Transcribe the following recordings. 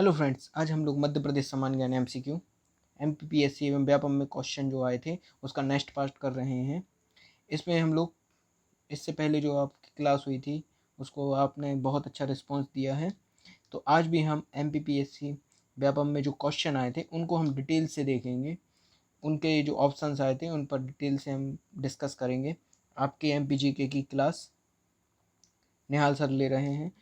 Hello friends, आज हम लोग मध्य प्रदेश सामान्य ज्ञान एमसीक्यू एमपीपीएससी एवं व्यापम में क्वेश्चन जो आए थे उसका नेक्स्ट पार्ट कर रहे हैं। इसमें हम लोग इससे पहले जो आपकी क्लास हुई थी उसको आपने बहुत अच्छा रिस्पांस दिया है, तो आज भी हम एमपीपीएससी व्यापम में जो क्वेश्चन आए थे उनको हम डिटेल से देखेंगे। उनके जो ऑप्शंस आए थे उन पर डिटेल से हम डिस्कस करेंगे। आपके एमपीजीके की क्लास निहाल सर ले रहे हैं,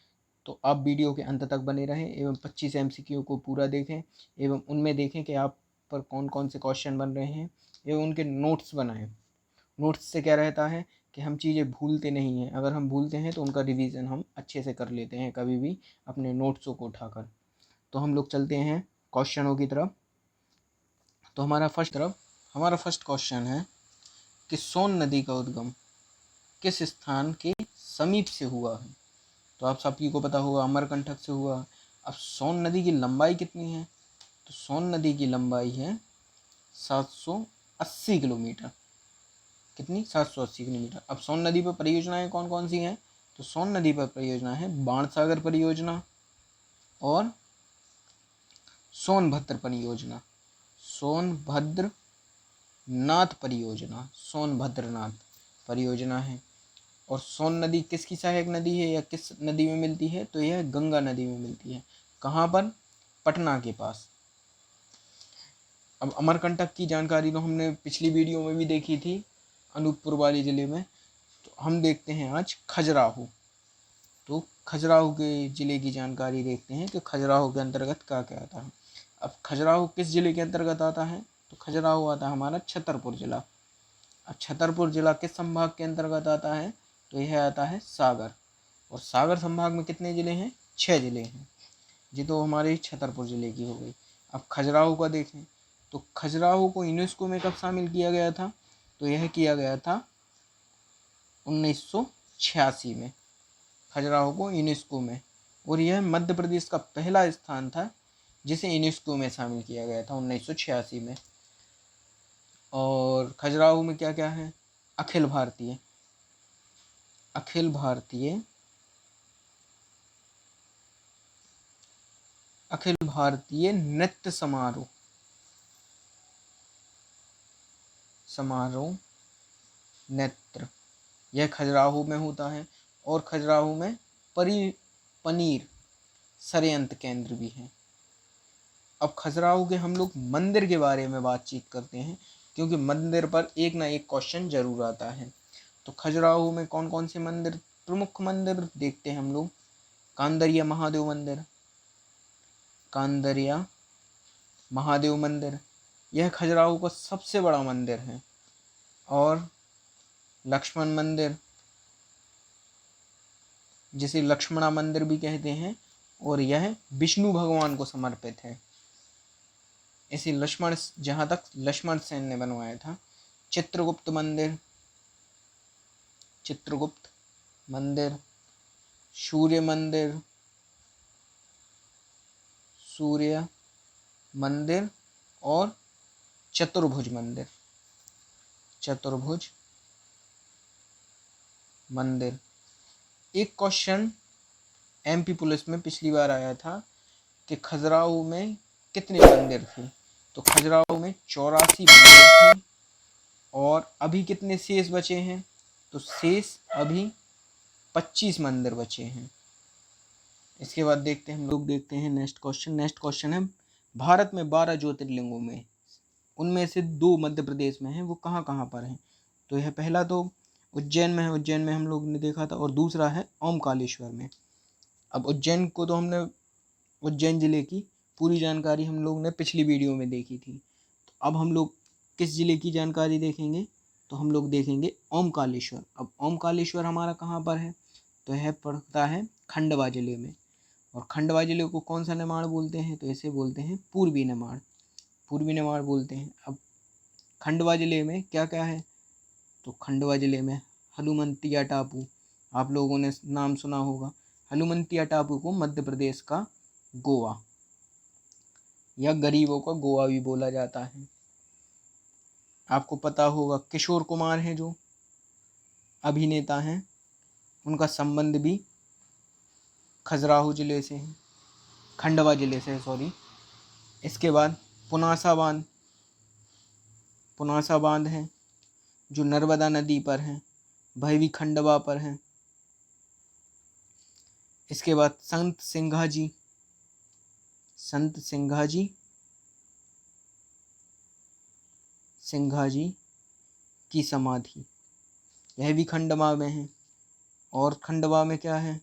तो आप वीडियो के अंत तक बने रहें एवं 25 एमसीक्यू को पूरा देखें एवं उनमें देखें कि आप पर कौन कौन से क्वेश्चन बन रहे हैं एवं उनके नोट्स बनाएं। नोट्स से क्या रहता है कि हम चीज़ें भूलते नहीं हैं, अगर हम भूलते हैं तो उनका रिवीजन हम अच्छे से कर लेते हैं कभी भी अपने नोट्सों को उठाकर। तो हम लोग चलते हैं क्वेश्चनों की तरफ। तो हमारा फर्स्ट क्वेश्चन है कि सोन नदी का उद्गम किस स्थान के समीप से हुआ है। तो आप सभी को पता होगा अमरकंटक से हुआ। अब सोन नदी की लंबाई कितनी है, तो सोन नदी की लंबाई है 780 किलोमीटर। कितनी? 780 किलोमीटर। अब सोन नदी पर परियोजनाएं कौन कौन सी हैं, तो सोन नदी पर परियोजना है बाणसागर परियोजना और सोनभद्र परियोजना, सोनभद्र नाथ परियोजना, सोनभद्रनाथ परियोजना है। और सोन नदी किसकी सहायक नदी है या किस नदी में मिलती है, तो यह गंगा नदी में मिलती है। कहाँ पर? पटना के पास। अब अमरकंटक की जानकारी तो हमने पिछली वीडियो में भी देखी थी, अनूपपुर वाले ज़िले में। तो हम देखते हैं आज खजुराहो। तो खजुराहो के ज़िले की जानकारी देखते हैं कि खजुराहो के अंतर्गत क्या क्या आता है। अब खजुराहो किस ज़िले के अंतर्गत आता है, तो खजुराहो आता है हमारा छतरपुर ज़िला। अब छतरपुर ज़िला किस संभाग के अंतर्गत आता है, तो यह आता है सागर। और सागर संभाग में कितने ज़िले हैं? 6 ज़िले हैं। ये तो हमारे छतरपुर ज़िले की हो गई। अब खजुराहो का देखें तो खजुराहो को यूनेस्को में कब शामिल किया गया था, तो यह किया गया था 1986 में, खजुराहो को यूनेस्को में। और यह मध्य प्रदेश का पहला स्थान था जिसे यूनेस्को में शामिल किया गया था 1986 में। और खजुराहो में क्या क्या है? अखिल भारतीय नृत्य समारोह नेत्र, यह खजुराहो में होता है। और खजुराहो में पनीर षड्यंत्र केंद्र भी है। अब खजुराहो के हम लोग मंदिर के बारे में बातचीत करते हैं, क्योंकि मंदिर पर एक ना एक क्वेश्चन जरूर आता है। तो खजुराहो में कौन कौन से मंदिर, प्रमुख मंदिर देखते हैं हम लोग। कांदरिया महादेव मंदिर, यह खजुराहो का सबसे बड़ा मंदिर है। और लक्ष्मण मंदिर, जिसे लक्ष्मणा मंदिर भी कहते हैं, और यह विष्णु भगवान को समर्पित है। इसे जहाँ तक लक्ष्मण सेन ने बनवाया था। चित्रगुप्त मंदिर, सूर्य मंदिर और चतुर्भुज मंदिर। एक क्वेश्चन एमपी पुलिस में पिछली बार आया था कि खजुराहो में कितने मंदिर थे, तो खजुराहो में 84 मंदिर थे। और अभी कितने शेष बचे हैं, तो शेष अभी 25 मंदिर बचे हैं। इसके बाद हम लोग देखते हैं नेक्स्ट क्वेश्चन है भारत में 12 ज्योतिर्लिंगों में उनमें से 2 मध्य प्रदेश में हैं, वो कहाँ कहाँ पर हैं। तो यह पहला तो उज्जैन में है, उज्जैन में हम लोग ने देखा था, और दूसरा है ओमकालेश्वर में। अब उज्जैन को तो हमने उज्जैन ज़िले की पूरी जानकारी हम लोग ने पिछली वीडियो में देखी थी। तो अब हम लोग किस ज़िले की जानकारी देखेंगे, तो हम लोग देखेंगे ओमकालेश्वर। अब ओमकालेश्वर हमारा कहाँ पर है, तो यह पड़ता है खंडवा ज़िले में। और खंडवा ज़िले को कौन सा निमाड़ बोलते हैं, तो इसे बोलते हैं पूर्वी निमाड़ बोलते हैं। अब खंडवा ज़िले में क्या क्या है, तो खंडवा ज़िले में हनुमंतिया टापू, आप लोगों ने नाम सुना होगा। हनुमंतिया टापू को मध्य प्रदेश का गोवा या गरीबों का गोवा भी बोला जाता है। आपको पता होगा किशोर कुमार हैं जो अभिनेता हैं, उनका संबंध भी खजुराहो ज़िले से है। खंडवा जिले से, सॉरी। इसके बाद पुनासा बांध है जो नर्मदा नदी पर है, वह भी खंडवा पर है। इसके बाद संत सिंघाजी की समाधि, यह भी खंडवा में है। और खंडवा में क्या है,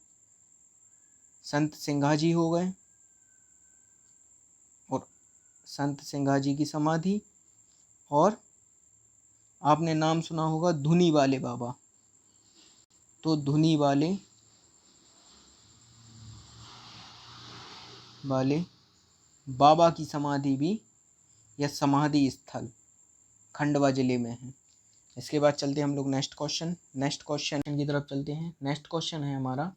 संत सिंघाजी हो गए और संत सिंघाजी की समाधि, और आपने नाम सुना होगा धुनी वाले बाबा, तो धुनी वाले बाबा की समाधि भी या समाधि स्थल खंडवा जिले में है। इसके बाद चलते हैं हम लोग नेक्स्ट क्वेश्चन की तरफ चलते हैं। नेक्स्ट क्वेश्चन है हमारा,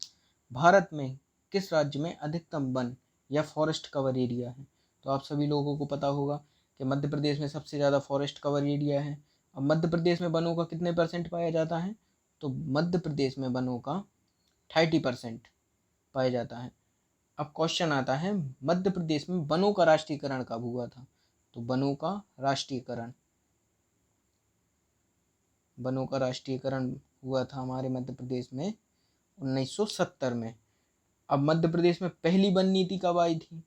भारत में किस राज्य में अधिकतम वन या फॉरेस्ट कवर एरिया है? तो आप सभी लोगों को पता होगा कि मध्य प्रदेश में सबसे ज़्यादा फॉरेस्ट कवर एरिया है। अब मध्य प्रदेश में वनों का कितने % पाया जाता है? तो मध्य प्रदेश में वनों का 30% पाया जाता है। अब क्वेश्चन आता है, मध्य प्रदेश में वनों का राष्ट्रीयकरण कब हुआ था? तो वनों का राष्ट्रीयकरण हुआ था हमारे मध्य प्रदेश में 1970 में। अब मध्य प्रदेश में पहली वन नीति कब आई थी?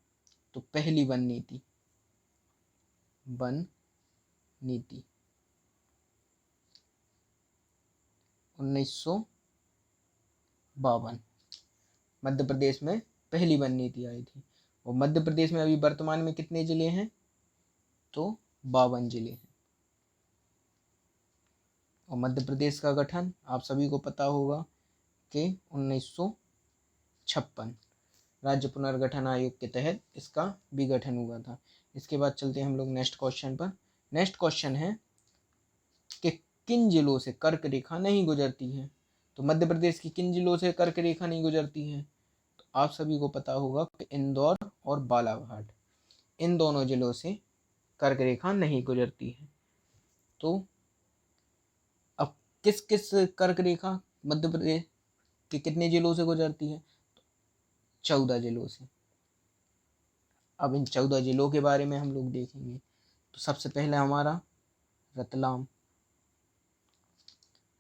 तो पहली वन नीति 1952 मध्य प्रदेश में पहली वन नीति आई थी। और मध्य प्रदेश में अभी वर्तमान में कितने जिले हैं? तो 52 जिले हैं। और मध्य प्रदेश का गठन आप सभी को पता होगा कि 1956 राज्य पुनर्गठन आयोग के तहत इसका भी गठन हुआ था। इसके बाद चलते हैं हम लोग नेक्स्ट क्वेश्चन पर। नेक्स्ट क्वेश्चन है कि किन जिलों से कर्क रेखा नहीं गुजरती है? तो मध्य प्रदेश की किन जिलों से कर्क रेखा नहीं गुजरती है? तो आप सभी को पता होगा कि इंदौर और बालाघाट, इन दोनों जिलों से कर्क रेखा नहीं गुजरती है। तो अब किस किस कर्क रेखा मध्य प्रदेश के कितने जिलों से गुजरती है? 14 जिलों से। अब इन 14 जिलों के बारे में हम लोग देखेंगे। तो सबसे पहले हमारा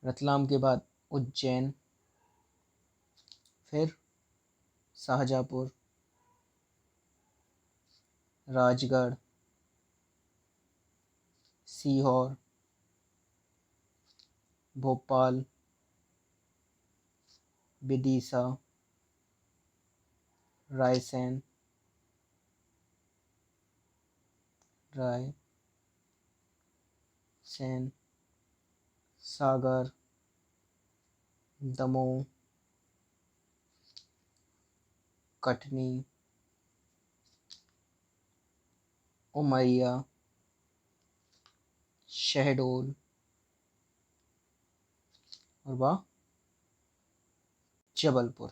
रतलाम के बाद उज्जैन, फिर शाहजहाँपुर, राजगढ़, सीहोर, भोपाल, विदिशा, रायसेन, सागर, दमोह, कटनी, उमरिया, शहडोल और जबलपुर।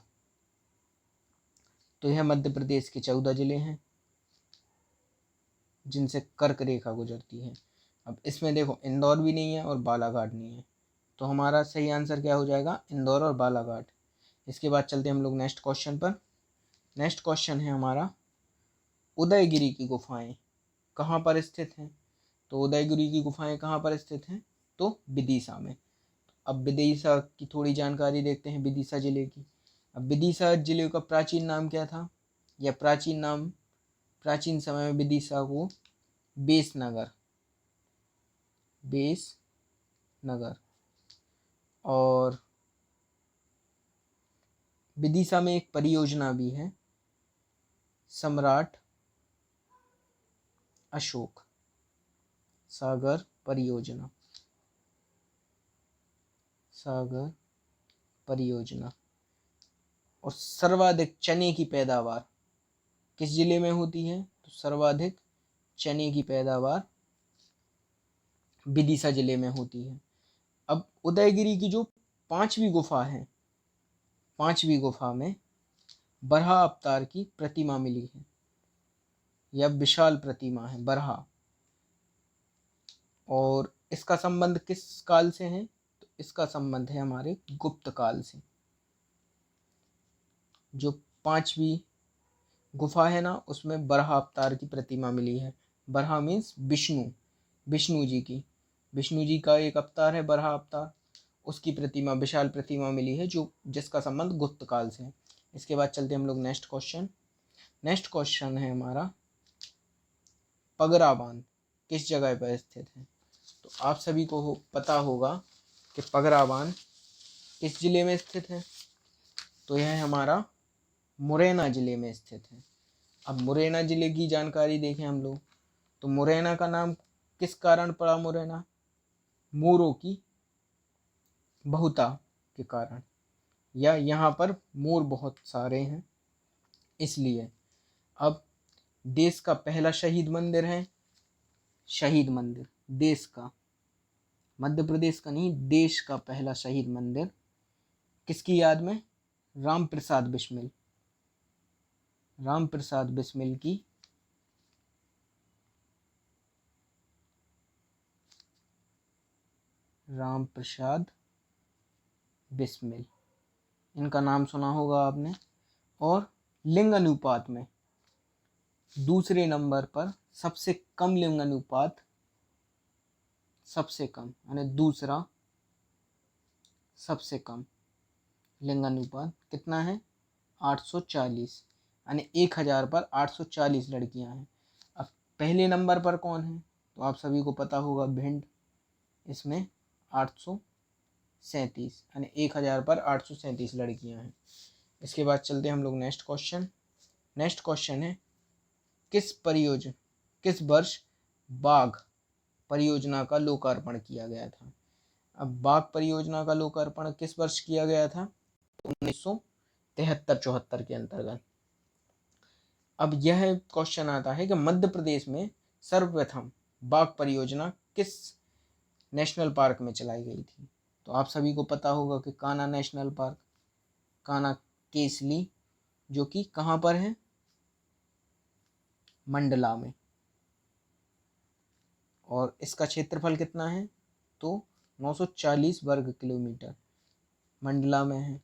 तो यह मध्य प्रदेश के 14 जिले हैं जिनसे कर्क रेखा गुजरती है। अब इसमें देखो इंदौर भी नहीं है और बालाघाट नहीं है, तो हमारा सही आंसर क्या हो जाएगा? इंदौर और बालाघाट। इसके बाद चलते हैं हम लोग नेक्स्ट क्वेश्चन पर। नेक्स्ट क्वेश्चन है हमारा, उदयगिरी की गुफाएं कहाँ पर स्थित हैं? तो उदयगिरी की गुफाएं कहाँ पर स्थित हैं? तो विदिशा में। अब विदिशा की थोड़ी जानकारी देखते हैं, विदिशा जिले की। अब विदिशा जिले का प्राचीन नाम क्या था? या प्राचीन समय में विदिशा को बेस नगर और विदिशा में एक परियोजना भी है, सम्राट अशोक सागर परियोजना। और सर्वाधिक चने की पैदावार किस जिले में होती है? तो सर्वाधिक चने की पैदावार विदिशा जिले में होती है। अब उदयगिरी की जो 5वीं गुफा है, 5वीं गुफा में बरहा अवतार की प्रतिमा मिली है, यह विशाल प्रतिमा है बरहा। और इसका संबंध किस काल से है? तो इसका संबंध है हमारे गुप्त काल से। जो 5वीं गुफा है ना, उसमें बराह अवतार की प्रतिमा मिली है। बराह मीन्स विष्णु, विष्णु जी की, विष्णु जी का एक अवतार है बराह अवतार, उसकी प्रतिमा, विशाल प्रतिमा मिली है, जो जिसका संबंध गुप्त काल से है। इसके बाद चलते हम लोग नेक्स्ट क्वेश्चन। नेक्स्ट क्वेश्चन है हमारा, पगरा बांध किस जगह पर स्थित है? तो आप सभी को पता होगा कि पगरा बांध किस जिले में स्थित है। तो यह हमारा मुरैना जिले में स्थित है। अब मुरैना जिले की जानकारी देखें हम लोग, तो मुरैना का नाम किस कारण पड़ा? मुरैना मोरों की बहुता के कारण, या यहाँ पर मोर बहुत सारे हैं इसलिए। अब देश का पहला शहीद मंदिर है, शहीद मंदिर देश का, मध्य प्रदेश का नहीं, देश का पहला शहीद मंदिर किसकी याद में? राम प्रसाद बिस्मिल, राम प्रसाद बिस्मिल की राम प्रसाद बिस्मिल, इनका नाम सुना होगा आपने। और लिंग अनुपात में दूसरे नंबर पर सबसे कम लिंग अनुपात, सबसे कम यानी दूसरा सबसे कम लिंग अनुपात कितना है? 840, यानी 1000 पर 840 लड़कियां हैं। अब पहले नंबर पर कौन है? तो आप सभी को पता होगा भिंड, इसमें 837, यानी 1000 पर 837 लड़कियां हैं। इसके बाद चलते हम लोग नेक्स्ट क्वेश्चन। नेक्स्ट क्वेश्चन है, किस वर्ष बाघ परियोजना का लोकार्पण किया गया था? अब बाघ परियोजना का लोकार्पण किस वर्ष किया गया था? 1973-74 के अंतर्गत। अब यह क्वेश्चन आता है कि मध्य प्रदेश में सर्वप्रथम बाघ परियोजना किस नेशनल पार्क में चलाई गई थी? तो आप सभी को पता होगा कि कान्हा नेशनल पार्क, कान्हा केसली, जो कि कहाँ पर है? मंडला में। और इसका क्षेत्रफल कितना है? तो 940 वर्ग किलोमीटर मंडला में है।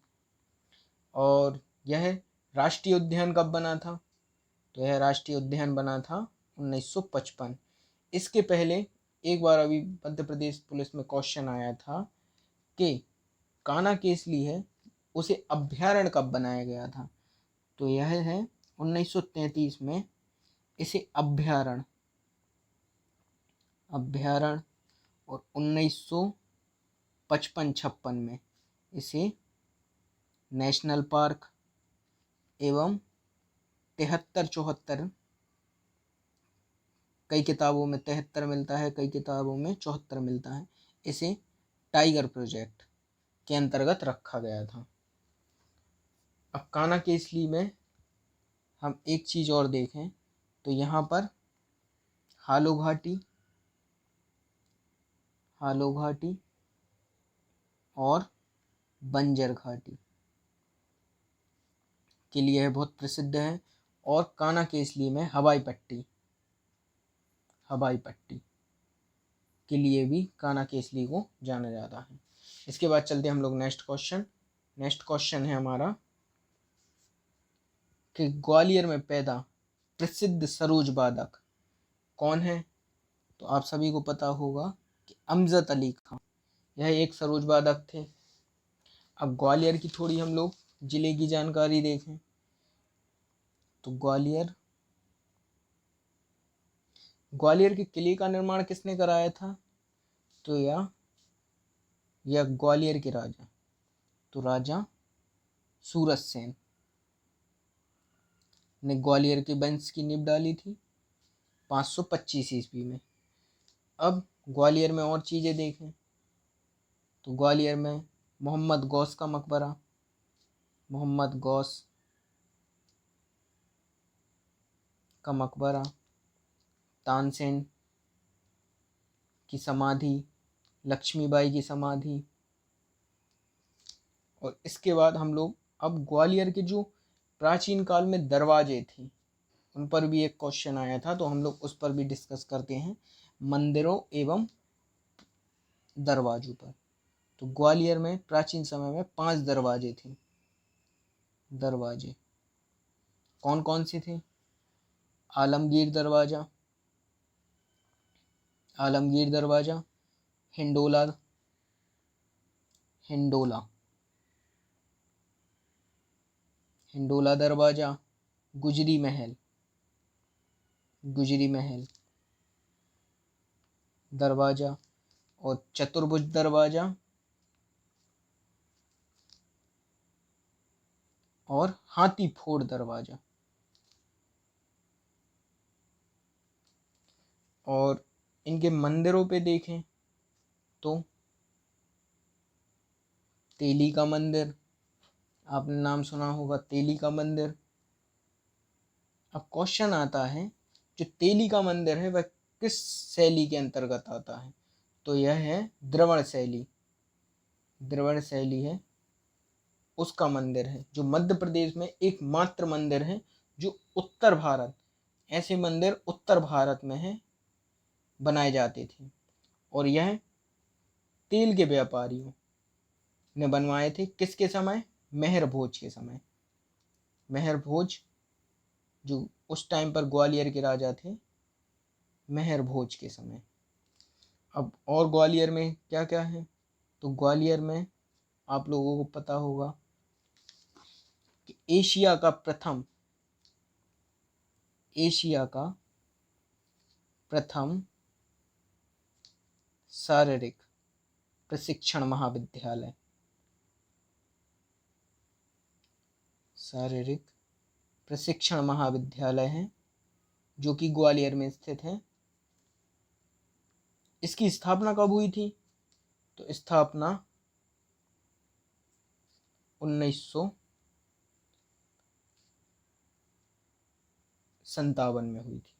और यह राष्ट्रीय उद्यान कब बना था? तो यह राष्ट्रीय उद्यान बना था 1955। इसके पहले एक बार अभी मध्य प्रदेश पुलिस में क्वेश्चन आया था कि कान्हा केसली है, उसे अभ्यारण्य कब बनाया गया था? तो यह है 1933 में इसे अभ्यारण्य, और 1955-56 में इसे नेशनल पार्क एवं 73-74, कई किताबों में 73 मिलता है, कई किताबों में 74 मिलता है, इसे टाइगर प्रोजेक्ट के अंतर्गत रखा गया था। अब कान्हा केसली में हम एक चीज़ और देखें तो यहाँ पर हालो घाटी और बंजर घाटी के लिए यह बहुत प्रसिद्ध है। और कान्हा केसली में हवाई पट्टी के लिए भी कान्हा केसली को जाना जाता है। इसके बाद चलते हम लोग नेक्स्ट क्वेश्चन। नेक्स्ट क्वेश्चन है हमारा कि ग्वालियर में पैदा प्रसिद्ध सरोज वादक कौन है? तो आप सभी को पता होगा कि अमजद अली खां, यह एक सरोज वादक थे। अब ग्वालियर की थोड़ी हम लोग जिले की जानकारी देखें तो ग्वालियर के किले का निर्माण किसने कराया था? तो या ग्वालियर के राजा, तो राजा सूरज सेन ने ग्वालियर के वंश की नींव डाली थी 525 ईस्वी में। अब ग्वालियर में और चीज़ें देखें तो ग्वालियर में मोहम्मद गौस का मकबरा, तानसेन की समाधि, लक्ष्मीबाई की समाधि। और इसके बाद हम लोग अब ग्वालियर के जो प्राचीन काल में दरवाजे थे उन पर भी एक क्वेश्चन आया था, तो हम लोग उस पर भी डिस्कस करते हैं, मंदिरों एवं दरवाजों पर। तो ग्वालियर में प्राचीन समय में 5 दरवाजे थे। कौन कौन से थे? आलमगीर दरवाज़ा, आलमगीर दरवाज़ा, हिंडोला, हिंडोला, हिंडोला दरवाज़ा, गुजरी महल, गुजरी महल दरवाज़ा, और चतुर्भुज दरवाज़ा, और हाथी फोड़ दरवाज़ा। और इनके मंदिरों पे देखें तो तेली का मंदिर, आपने नाम सुना होगा तेली का मंदिर। अब क्वेश्चन आता है जो तेली का मंदिर है वह किस शैली के अंतर्गत आता है? तो यह है द्रवण शैली, द्रवण शैली है उसका मंदिर है, जो मध्य प्रदेश में एकमात्र मंदिर है जो उत्तर भारत, ऐसे मंदिर उत्तर भारत में है बनाए जाते थे। और यह तेल के व्यापारियों ने बनवाए थे। किसके समय? मेहर भोज के समय। मेहर भोज जो उस टाइम पर ग्वालियर के राजा थे, मेहर भोज के समय। अब और ग्वालियर में क्या क्या है? तो ग्वालियर में आप लोगों को पता होगा कि एशिया का प्रथम शारीरिक प्रशिक्षण महाविद्यालय, शारीरिक प्रशिक्षण महाविद्यालय है जो कि ग्वालियर में स्थित है। इसकी स्थापना कब हुई थी? तो स्थापना 1957 में हुई थी।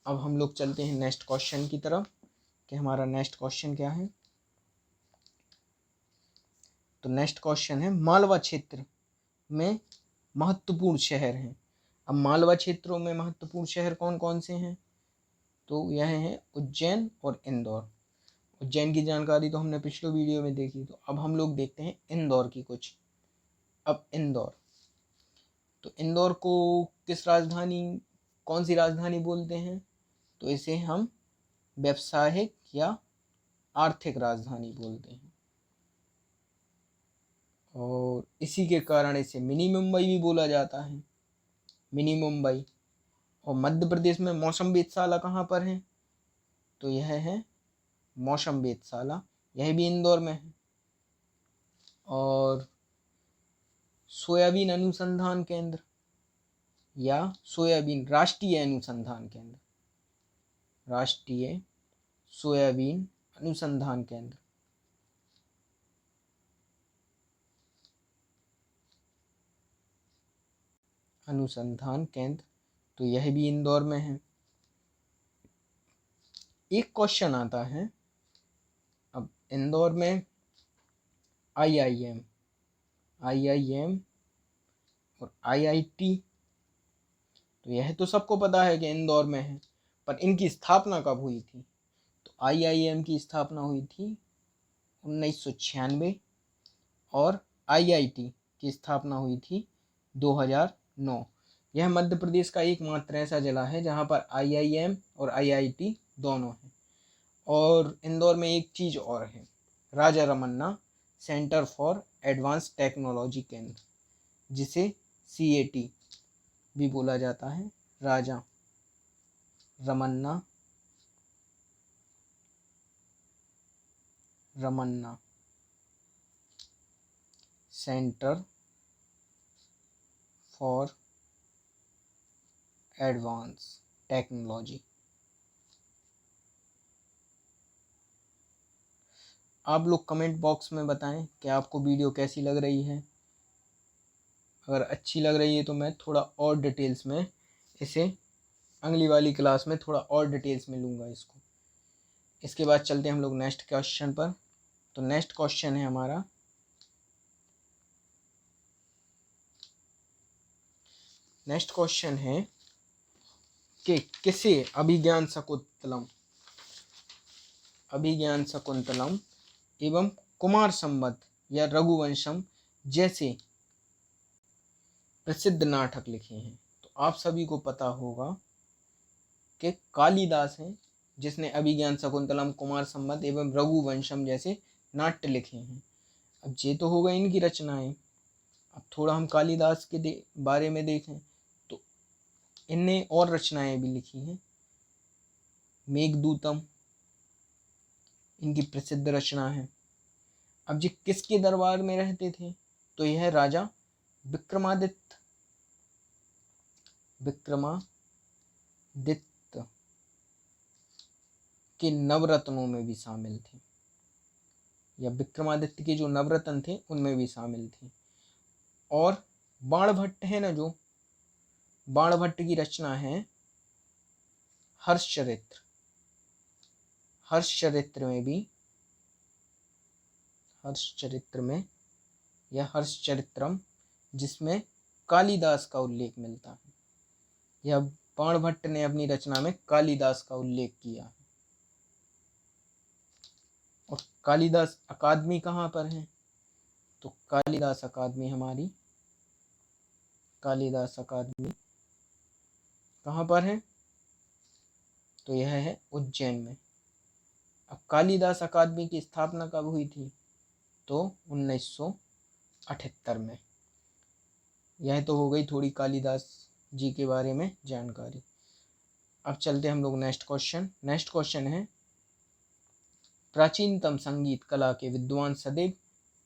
अब हम लोग चलते हैं नेक्स्ट क्वेश्चन की तरफ कि हमारा नेक्स्ट क्वेश्चन क्या है। तो नेक्स्ट क्वेश्चन है मालवा क्षेत्र में महत्वपूर्ण शहर हैं। अब मालवा क्षेत्रों में महत्वपूर्ण शहर कौन कौन से हैं? तो यह है उज्जैन और इंदौर। उज्जैन की जानकारी तो हमने पिछले वीडियो में देखी, तो अब हम लोग देखते हैं इंदौर की कुछ। अब इंदौर, तो इंदौर को कौन सी राजधानी बोलते हैं? तो इसे हम व्यवसायिक या आर्थिक राजधानी बोलते हैं, और इसी के कारण इसे मिनी मुंबई भी बोला जाता है, मिनी मुंबई। और मध्य प्रदेश में मौसम वेधशाला कहाँ पर है? तो यह है मौसम वेधशाला, यह भी इंदौर में है। और सोयाबीन अनुसंधान केंद्र या सोयाबीन राष्ट्रीय अनुसंधान केंद्र, राष्ट्रीय सोयाबीन अनुसंधान केंद्र, अनुसंधान केंद्र, तो यह भी इंदौर में है। एक क्वेश्चन आता है, अब इंदौर में आईआईएम और आईआईटी, तो यह तो सबको पता है कि इंदौर में है, पर इनकी स्थापना कब हुई थी? तो आईआईएम की स्थापना हुई थी 1996 और आईआईटी की स्थापना हुई थी 2009। यह मध्य प्रदेश का एकमात्र ऐसा जिला है जहाँ पर आईआईएम और आईआईटी दोनों हैं। और इंदौर में एक चीज़ और है, Raja Ramanna centre for advance technology केंद्र, जिसे सीएटी भी बोला जाता है, Raja Ramanna centre for advance technology. आप लोग कमेंट बॉक्स में बताएं कि आपको वीडियो कैसी लग रही है। अगर अच्छी लग रही है तो मैं थोड़ा और डिटेल्स में इसे अगली वाली क्लास में थोड़ा और डिटेल्स में लूँगा इसको। इसके बाद चलते हैं हम लोग नेक्स्ट क्वेश्चन पर। तो नेक्स्ट क्वेश्चन है हमारा, नेक्स्ट क्वेश्चन है कि किसे अभिज्ञान शकुंतलम एवं कुमार संबत या रघुवंशम जैसे प्रसिद्ध नाटक लिखे हैं? आप सभी को पता होगा कि कालिदास हैं जिसने अभिज्ञान शाकुंतलम, कुमार संभव एवं रघुवंशम जैसे नाट्य लिखे हैं। अब ये तो हो गई इनकी रचनाएं। अब थोड़ा हम कालिदास के बारे में देखें तो इनने और रचनाएं भी लिखी हैं। मेघदूतम इनकी प्रसिद्ध रचना है। अब ये किसके दरबार में रहते थे? तो यह राजा विक्रमादित्य के नवरत्नों में भी शामिल थे, या विक्रमादित्य के जो नवरत्न थे उनमें भी शामिल थे। और बाणभट्ट है ना, जो बाणभट्ट की रचना है हर्षचरित्र, हर्षचरित्र में या हर्षचरित्रम, जिसमें कालिदास का उल्लेख मिलता है। यह बाणभट्ट ने अपनी रचना में कालिदास का उल्लेख किया है। और कालिदास अकादमी कहाँ पर है? तो कालिदास अकादमी कहाँ पर है? तो यह है उज्जैन में। अब कालिदास अकादमी की स्थापना कब हुई थी? तो 1978 में। यह तो हो गई थोड़ी कालिदास जी के बारे में जानकारी। अब चलते हम लोग नेक्स्ट क्वेश्चन है, प्राचीनतम संगीत कला के विद्वान सदैव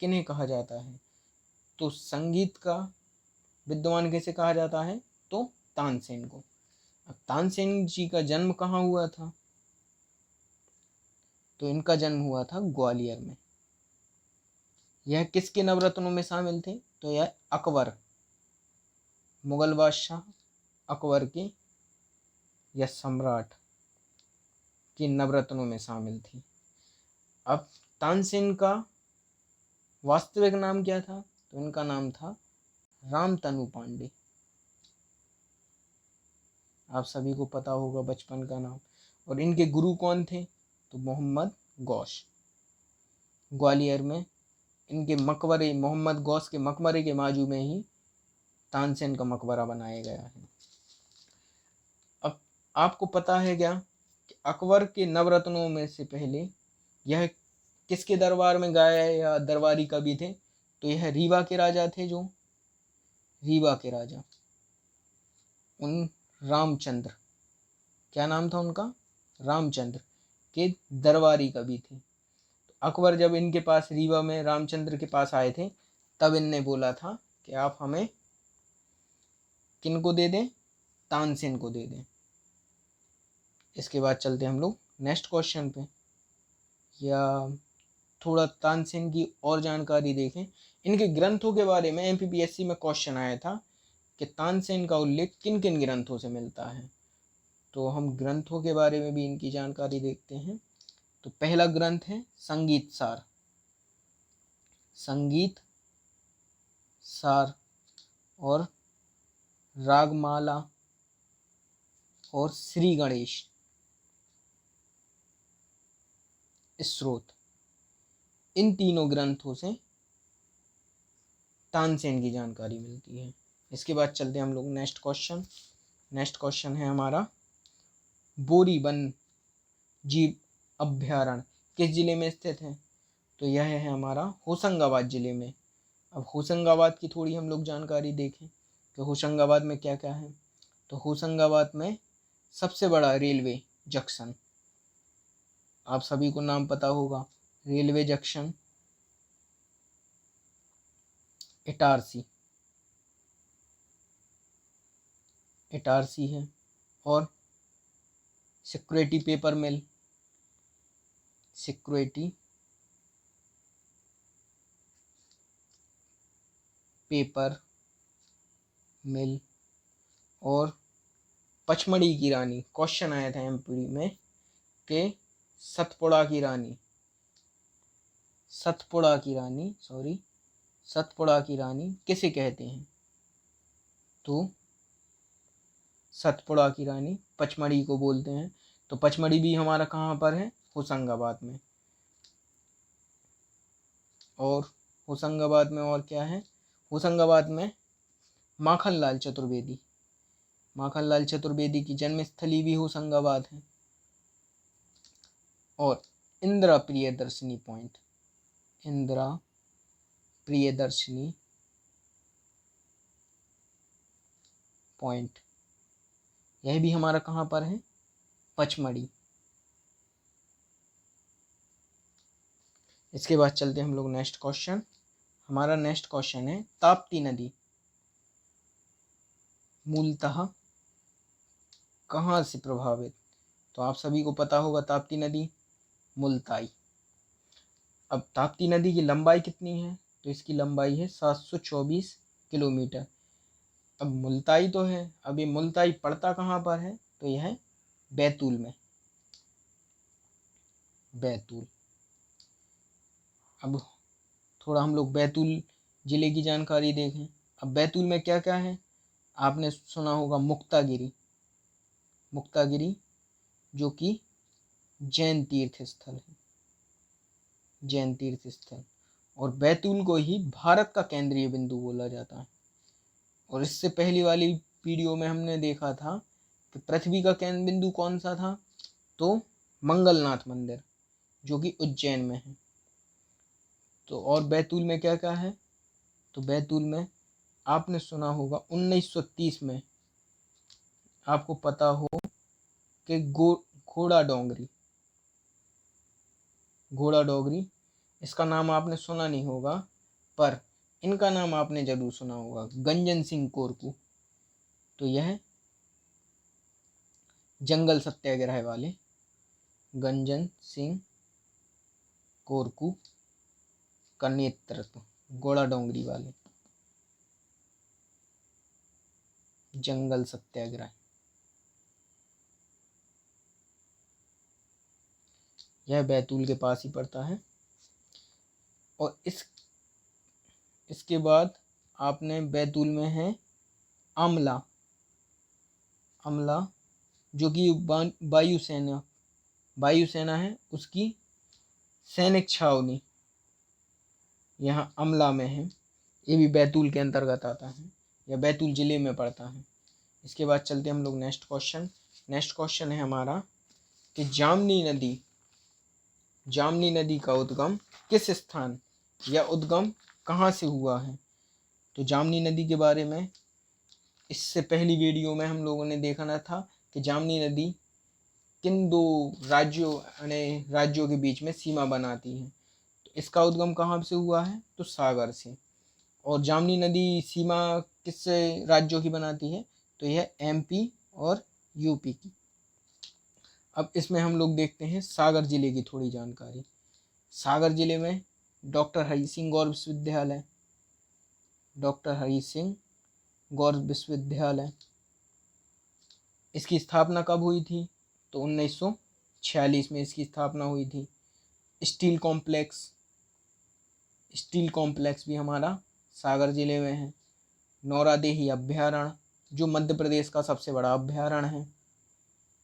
किन्हें कहा जाता है? तो संगीत का विद्वान कैसे कहा जाता है? तो तानसेन को। अब तानसेन जी का जन्म कहाँ हुआ था? तो इनका जन्म हुआ था ग्वालियर में। यह किसके नवरत्नों में शामिल थे? तो यह अकबर, मुगल बादशाह अकबर के या सम्राट के नवरत्नों में शामिल थी। अब तानसेन का वास्तविक नाम क्या था? तो इनका नाम था रामतनु पांडे। आप सभी को पता होगा बचपन का नाम। और इनके गुरु कौन थे? तो मोहम्मद गौस। ग्वालियर में इनके मकबरे, मोहम्मद गौस के मकबरे के बाजू में ही तानसेन का मकबरा बनाया गया है। अब आपको पता है क्या कि अकबर के नवरत्नों में से पहले यह किसके दरबार में गाया या दरबारी कवि थे? तो यह रीवा के राजा थे, जो रीवा के राजा उन रामचंद्र, क्या नाम था उनका? रामचंद्र के दरबारी कवि थे। तो अकबर जब इनके पास रीवा में रामचंद्र के पास आए थे, तब इनने बोला था कि आप हमें किन को दे दें? तानसेन को दे दें। इसके बाद चलते हम लोग नेक्स्ट क्वेश्चन पे, या थोड़ा तानसेन की और जानकारी देखें। इनके ग्रंथों के बारे में एमपीपीएससी में क्वेश्चन आया था कि तानसेन का उल्लेख किन किन ग्रंथों से मिलता है। तो हम ग्रंथों के बारे में भी इनकी जानकारी देखते हैं। तो पहला ग्रंथ है संगीत सार और रागमाला और श्री गणेश स्रोत, इन तीनों ग्रंथों से तानसेन की जानकारी मिलती है। इसके बाद चलते हैं हम लोग नेक्स्ट क्वेश्चन है हमारा, बोरीवन जीव अभ्यारण्य किस जिले में स्थित है? तो यह है हमारा होशंगाबाद जिले में। अब होशंगाबाद की थोड़ी हम लोग जानकारी देखें कि होशंगाबाद में क्या क्या है। तो होशंगाबाद में सबसे बड़ा रेलवे जंक्शन, आप सभी को नाम पता होगा, रेलवे जंक्शन इटारसी है। और सिक्योरिटी पेपर मिल और पचमढ़ी की रानी, क्वेश्चन आया था एमपी में कि सतपुड़ा की रानी किसे कहते हैं? तो सतपुड़ा की रानी पचमढ़ी को बोलते हैं। तो पचमढ़ी भी हमारा कहाँ पर है? होशंगाबाद में। और होशंगाबाद में और क्या है? होशंगाबाद में माखनलाल चतुर्वेदी माखनलाल चतुर्वेदी की जन्मस्थली भी होशंगाबाद है। और इंदिरा प्रियदर्शनी पॉइंट, इंदिरा प्रियदर्शनी पॉइंट, यह भी हमारा कहाँ पर है? पचमढ़ी। इसके बाद चलते हैं हम लोग नेक्स्ट क्वेश्चन। हमारा नेक्स्ट क्वेश्चन है ताप्ती नदी मूलतः कहाँ से प्रभावित? तो आप सभी को पता होगा ताप्ती नदी मुल्ताई। अब ताप्ती नदी की लंबाई कितनी है? तो इसकी लंबाई है 724 किलोमीटर। अब मुल्ताई तो है, अब ये मुल्ताई पड़ता कहाँ पर है? तो यह है बैतूल में, बैतूल। अब थोड़ा हम लोग बैतूल जिले की जानकारी देखें। अब बैतूल में क्या क्या है? आपने सुना होगा मुक्तागिरी, मुक्तागिरी जो कि जैन तीर्थ स्थल है, जैन तीर्थ स्थल। और बैतूल को ही भारत का केंद्रीय बिंदु बोला जाता है। और इससे पहली वाली वीडियो में हमने देखा था कि पृथ्वी का केंद्र बिंदु कौन सा था? तो मंगलनाथ मंदिर जो कि उज्जैन में है। तो और बैतूल में क्या क्या है? तो बैतूल में आपने सुना होगा 1930 में, आपको पता हो कि घोड़ा डोंगरी, घोड़ा डोंगरी, इसका नाम आपने सुना नहीं होगा, पर इनका नाम आपने जरूर सुना होगा, गंजन सिंह कोरकू। तो यह जंगल सत्याग्रह वाले गंजन सिंह कोरकू का नेतृत्व, घोड़ा डोंगरी वाले जंगल सत्याग्रह, यह बैतूल के पास ही पड़ता है। और इसके बाद आपने बैतूल में है आमला, अमला जो कि वायुसेना है, उसकी सैनिक छावनी यहाँ अमला में है। ये भी बैतूल के अंतर्गत आता है या बैतूल जिले में पड़ता है। इसके बाद चलते हम लोग नेक्स्ट क्वेश्चन। नेक्स्ट क्वेश्चन है हमारा कि जामनी नदी का उद्गम किस स्थान या उद्गम कहाँ से हुआ है? तो जामनी नदी के बारे में इससे पहली वीडियो में हम लोगों ने देखा था कि जामनी नदी किन दो राज्यों के बीच में सीमा बनाती है। तो इसका उद्गम कहाँ से हुआ है? तो सागर से। और जामनी नदी सीमा किस राज्यों की बनाती है? तो यह एमपी और यूपी की। अब इसमें हम लोग देखते हैं सागर जिले की थोड़ी जानकारी। सागर जिले में डॉक्टर हरि सिंह गौर विश्वविद्यालय, डॉक्टर हरि सिंह गौर विश्वविद्यालय, इसकी स्थापना कब हुई थी? तो 1946 में इसकी स्थापना हुई थी। स्टील कॉम्प्लेक्स भी हमारा सागर जिले में है। नौरादेही अभ्यारण्य जो मध्य प्रदेश का सबसे बड़ा अभ्यारण्य है,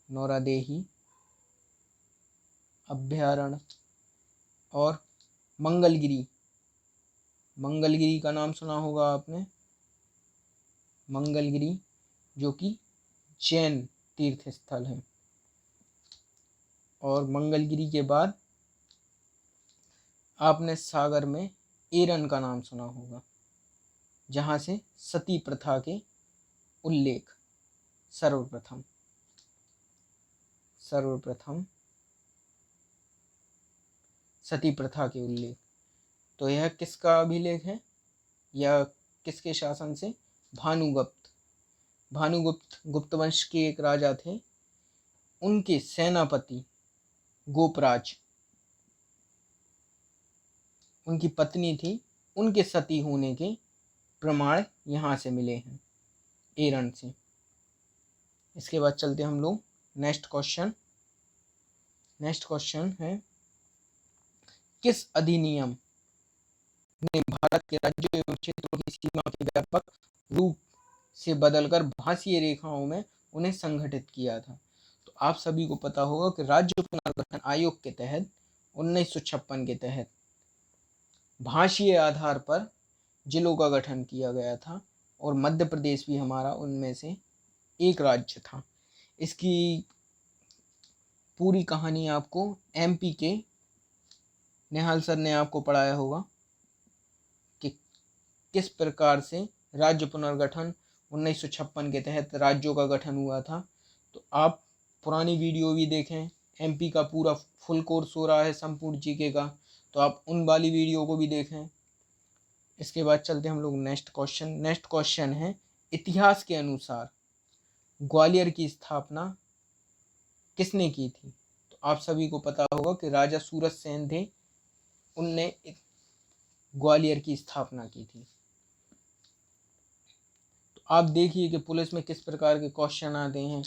नौरादेही अभ्यारण्य। और मंगलगिरी का नाम सुना होगा आपने, मंगलगिरी जो कि जैन तीर्थ स्थल है। और मंगलगिरी के बाद आपने सागर में एरन का नाम सुना होगा, जहाँ से सती प्रथा के उल्लेख सर्वप्रथम सती प्रथा के उल्लेख। तो यह किसका अभिलेख है या किसके शासन से? भानुगुप्त गुप्त वंश के एक राजा थे, उनके सेनापति गोपराज, उनकी पत्नी थी, उनके सती होने के प्रमाण यहाँ से मिले हैं, एरन से। इसके बाद चलते हम लोग नेक्स्ट क्वेश्चन है किस अधिनियम ने भारत के राज्यों एवं क्षेत्रों की सीमा के व्यापक रूप से बदलकर भाषीय रेखाओं में उन्हें संगठित किया था? तो आप सभी को पता होगा कि राज्य पुनर्गठन आयोग के तहत 1956 के तहत भाषीय आधार पर जिलों का गठन किया गया था, और मध्य प्रदेश भी हमारा उनमें से एक राज्य था। इसकी पूरी कहानी आपको एमपी के निहाल सर ने आपको पढ़ाया होगा कि किस प्रकार से राज्य पुनर्गठन 1956 के तहत राज्यों का गठन हुआ था। तो आप पुरानी वीडियो भी देखें, एमपी का पूरा फुल कोर्स हो रहा है संपूर्ण जीके का, तो आप उन वाली वीडियो को भी देखें। इसके बाद चलते हम लोग नेक्स्ट क्वेश्चन। नेक्स्ट क्वेश्चन है, इतिहास के अनुसार ग्वालियर की स्थापना किसने की थी? तो आप सभी को पता होगा कि राजा सूरज सेन थे, उनने ग्वालियर की स्थापना की थी। तो आप देखिए कि पुलिस में किस प्रकार के क्वेश्चन आते हैं।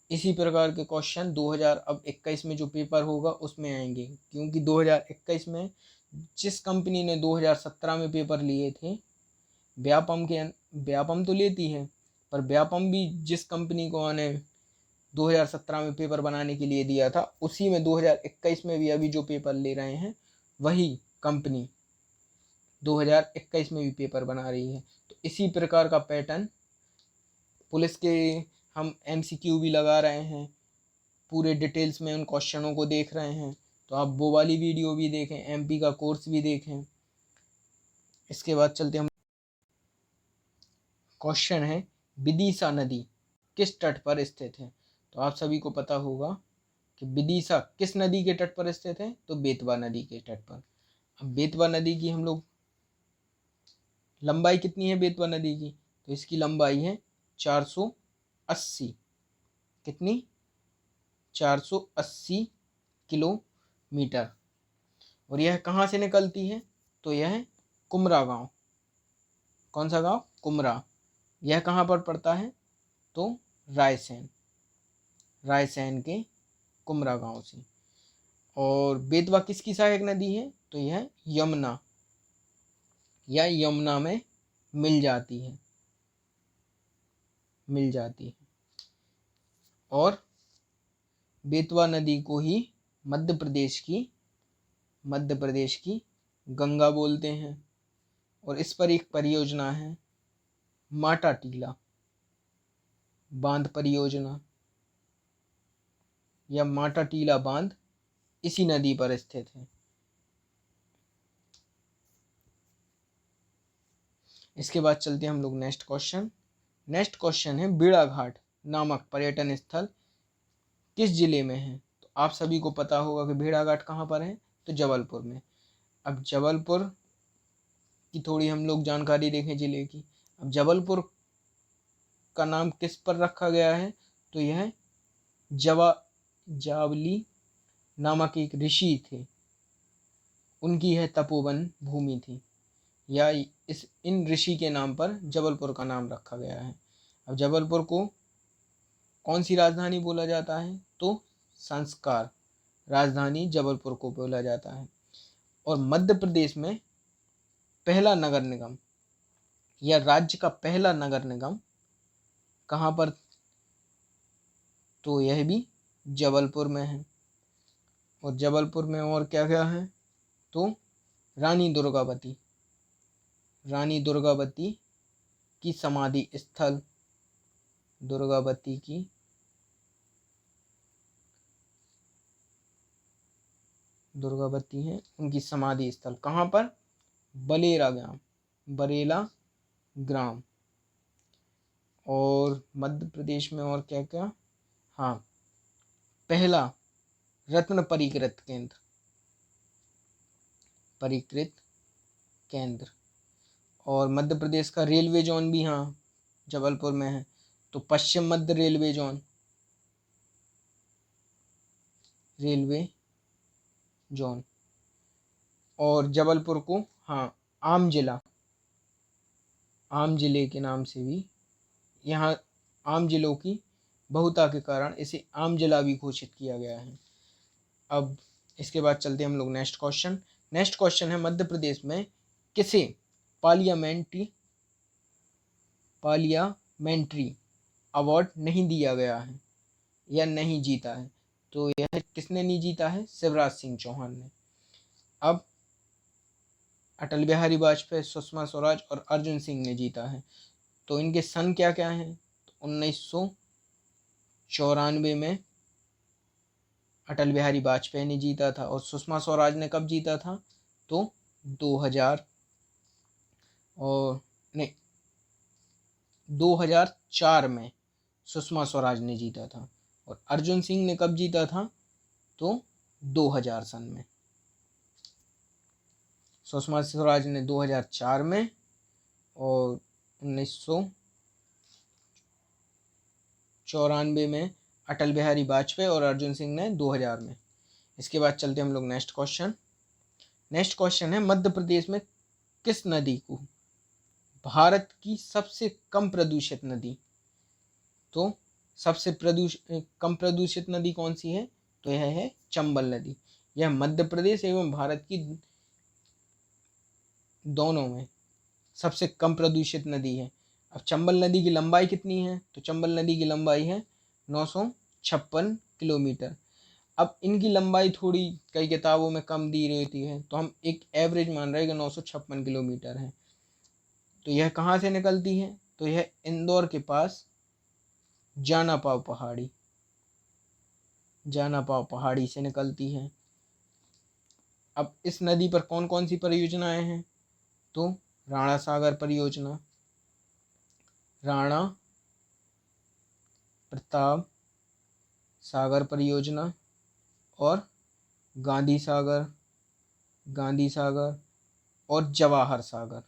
इसी प्रकार के क्वेश्चन 2021 में जो पेपर होगा उसमें आएंगे, क्योंकि 2021 में जिस कंपनी ने 2017 में पेपर लिए थे, व्यापम तो लेती है, पर व्यापम भी जिस कंपनी को ने 2017 में पेपर बनाने के लिए दिया था, उसी में 2021 में भी अभी जो पेपर ले रहे हैं वही कंपनी 2021 में भी पेपर बना रही है। तो इसी प्रकार का पैटर्न पुलिस के हम एमसीक्यू भी लगा रहे हैं, पूरे डिटेल्स में उन क्वेश्चनों को देख रहे हैं। तो आप वो वाली वीडियो भी देखें, एमपी का कोर्स भी देखें। इसके बाद चलते हम, क्वेश्चन है, विदिशा नदी किस तट पर स्थित है? तो आप सभी को पता होगा कि विदिशा किस नदी के तट पर स्थित है? तो बेतवा नदी के तट पर। अब बेतवा नदी की हम लोग लंबाई कितनी है बेतवा नदी की? तो इसकी लंबाई है 480। कितनी? 480 किलोमीटर। और यह कहाँ से निकलती है? तो यह कुमरा गांव। कौन सा गांव? कुमरा। यह कहाँ पर पड़ता है? तो रायसेन के कुमरा गांव से। और बेतवा किसकी सहायक नदी है? तो यह यमुना या यमुना में मिल जाती है। और बेतवा नदी को ही मध्य प्रदेश की गंगा बोलते हैं। और इस पर एक परियोजना है, माटा टीला बांध परियोजना, या माटा टीला बांध इसी नदी पर स्थित है। इसके बाद चलते हैं हम लोग नेक्स्ट क्वेश्चन। नेक्स्ट क्वेश्चन है, बेड़ाघाट नामक पर्यटन स्थल किस जिले में है? तो आप सभी को पता होगा कि भेड़ाघाट कहाँ पर है? तो जबलपुर में। अब जबलपुर की थोड़ी हम लोग जानकारी देखें जिले की। अब जबलपुर का नाम किस पर रखा गया है? तो यह जावली नामक एक ऋषि थे, उनकी यह तपोवन भूमि थी, या इन ऋषि के नाम पर जबलपुर का नाम रखा गया है। अब जबलपुर को कौन सी राजधानी बोला जाता है? तो संस्कार राजधानी जबलपुर को बोला जाता है। और मध्य प्रदेश में पहला नगर निगम या राज्य का पहला नगर निगम कहाँ पर? तो यह भी जबलपुर में है। और जबलपुर में और क्या क्या है? तो रानी दुर्गावती की समाधि स्थल, दुर्गावती है उनकी समाधि स्थल कहाँ पर? बरेला ग्राम। और मध्य प्रदेश में और क्या क्या? हाँ, पहला रत्न परिकृत केंद्र। और मध्य प्रदेश का रेलवे जोन भी हाँ जबलपुर में है, तो पश्चिम मध्य रेलवे जोन। और जबलपुर को हाँ आम जिले के नाम से भी, यहाँ आम जिलों की बहुता के कारण इसे आम जिला भी घोषित किया गया है। अब इसके बाद चलते हम लोग नेक्स्ट क्वेश्चन। नेक्स्ट क्वेश्चन है, मध्य प्रदेश में किसे पार्लियामेंट्री अवार्ड नहीं दिया गया है या नहीं जीता है? तो यह किसने नहीं जीता है? शिवराज सिंह चौहान ने। अब अटल बिहारी वाजपेयी, सुषमा स्वराज और अर्जुन सिंह ने जीता है। तो इनके सन क्या क्या हैं? तो 1900 1994 में अटल बिहारी वाजपेयी ने जीता था, और सुषमा स्वराज ने कब जीता था, तो 2000 और नहीं 2004 में सुषमा स्वराज ने जीता था। और अर्जुन सिंह ने कब जीता था, तो 2000 सन में। सुषमा स्वराज ने 2004 में और 1994 में अटल बिहारी वाजपेयी और अर्जुन सिंह ने 2000 में। इसके बाद चलते हम लोग नेक्स्ट क्वेश्चन। नेक्स्ट क्वेश्चन है, मध्य प्रदेश में किस नदी को भारत की सबसे कम प्रदूषित नदी, तो सबसे कम प्रदूषित नदी कौन सी है, तो यह है चंबल नदी। यह मध्य प्रदेश एवं भारत की दोनों में सबसे कम प्रदूषित नदी है। अब चंबल नदी की लंबाई कितनी है, तो चंबल नदी की लंबाई है 956 किलोमीटर। अब इनकी लंबाई थोड़ी कई किताबों में कम दी रहती है, तो हम एक एवरेज मान रहे हैं कि 956 किलोमीटर है। तो यह कहाँ से निकलती है, तो यह इंदौर के पास जानापाव पहाड़ी से निकलती है। अब इस नदी पर कौन कौन सी परियोजनाएं हैं, तो राणा सागर परियोजना, राणा प्रताप सागर परियोजना और गांधी सागर और जवाहर सागर।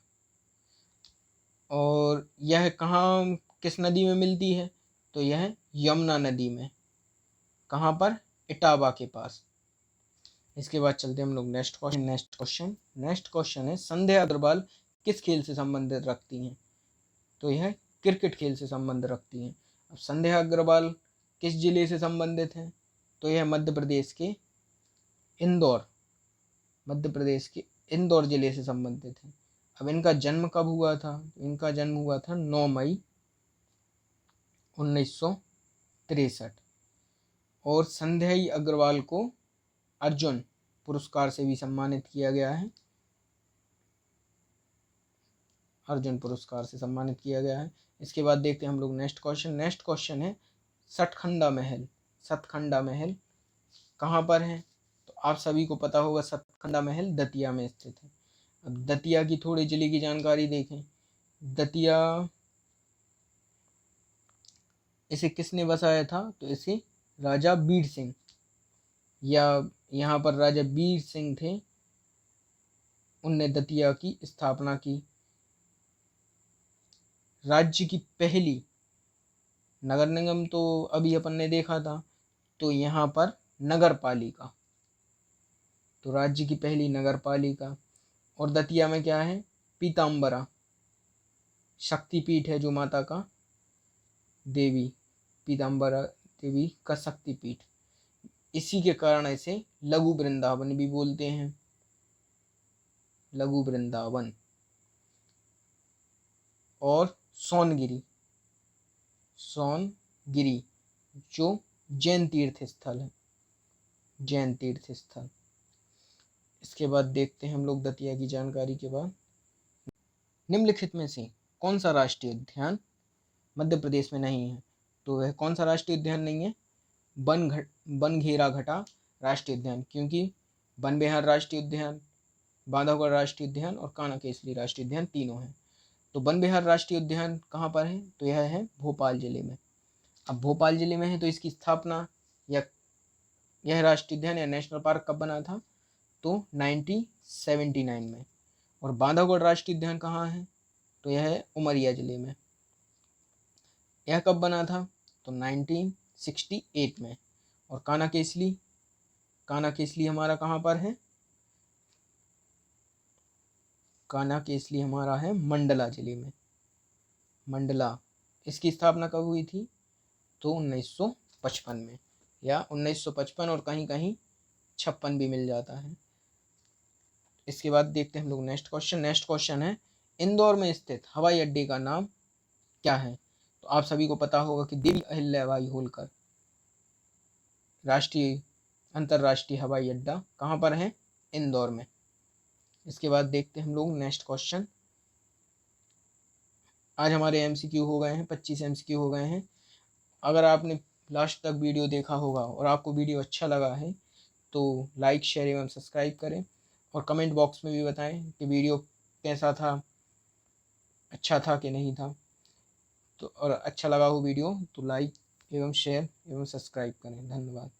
और यह कहाँ किस नदी में मिलती है, तो यह यमुना नदी में। कहाँ पर, इटावा के पास। इसके बाद चलते हम लोग नेक्स्ट क्वेश्चन है, संध्या अग्रवाल किस खेल से संबंधित रखती हैं, तो यह क्रिकेट खेल से संबंध रखती हैं। अब संध्या अग्रवाल किस जिले से संबंधित है, तो यह मध्य प्रदेश के इंदौर जिले से संबंधित है। अब इनका जन्म कब हुआ था, इनका जन्म हुआ था 9 मई 1963। और संध्या अग्रवाल को अर्जुन पुरस्कार से भी सम्मानित किया गया है। इसके बाद देखते हैं हम लोग नेक्स्ट क्वेश्चन है, सतखंडा महल कहाँ पर है, तो आप सभी को पता होगा सतखंडा महल दतिया में स्थित है। अब दतिया की थोड़ी जिले की जानकारी देखें। दतिया, इसे किसने बसाया था, तो इसे राजा वीर सिंह, या यहाँ पर राजा वीर सिंह थे, उनने दतिया की स्थापना की। राज्य की पहली नगर निगम तो अभी अपन ने देखा था, तो यहाँ पर नगर पालिका, तो राज्य की पहली नगर पालिका। और दतिया में क्या है, पीताम्बरा शक्तिपीठ है, जो माता का देवी, पीताम्बरा देवी का शक्तिपीठ। इसी के कारण इसे लघु वृंदावन भी बोलते हैं, लघु वृंदावन। और सोनगिरी जो जैन तीर्थ स्थल है, इसके बाद देखते हैं हम लोग दतिया की जानकारी के बाद, निम्नलिखित में से कौन सा राष्ट्रीय उद्यान मध्य प्रदेश में नहीं है, तो वह कौन सा राष्ट्रीय उद्यान नहीं है, बनघेरा-घटा राष्ट्रीय उद्यान, क्योंकि वन विहार राष्ट्रीय उद्यान, बांधवगढ़ राष्ट्रीय उद्यान और कान्हा-केसरी राष्ट्रीय उद्यान तीनों हैं। तो वन विहार राष्ट्रीय उद्यान कहाँ पर है, तो यह है भोपाल जिले में। अब भोपाल जिले में है, तो इसकी स्थापना या यह राष्ट्रीय उद्यान या नेशनल पार्क कब बना था, तो 1979 में। और बांधवगढ़ राष्ट्रीय उद्यान कहाँ है, तो यह है उमरिया जिले में। यह कब बना था, तो 1968 में। और कान्हा-केसरी हमारा कहाँ पर है, कान्हा-केसरी हमारा है मंडला जिले में। मंडला, इसकी स्थापना कब हुई थी, तो 1955 में, या 1955 और कहीं कहीं 56 भी मिल जाता है। इसके बाद देखते हैं हम लोग नेक्स्ट क्वेश्चन है, इंदौर में स्थित हवाई अड्डे का नाम क्या है, तो आप सभी को पता होगा कि देवी अहिल्याबाई होलकर अंतरराष्ट्रीय हवाई अड्डा कहाँ पर है, इंदौर में। इसके बाद देखते हैं हम लोग नेक्स्ट क्वेश्चन। आज हमारे MCQ हो गए हैं, 25 MCQ हो गए हैं। अगर आपने लास्ट तक वीडियो देखा होगा और आपको वीडियो अच्छा लगा है तो लाइक, शेयर एवं सब्सक्राइब करें और कमेंट बॉक्स में भी बताएं कि वीडियो कैसा था, अच्छा था कि नहीं था। तो और अच्छा लगा हो वीडियो तो लाइक एवं शेयर एवं सब्सक्राइब करें। धन्यवाद।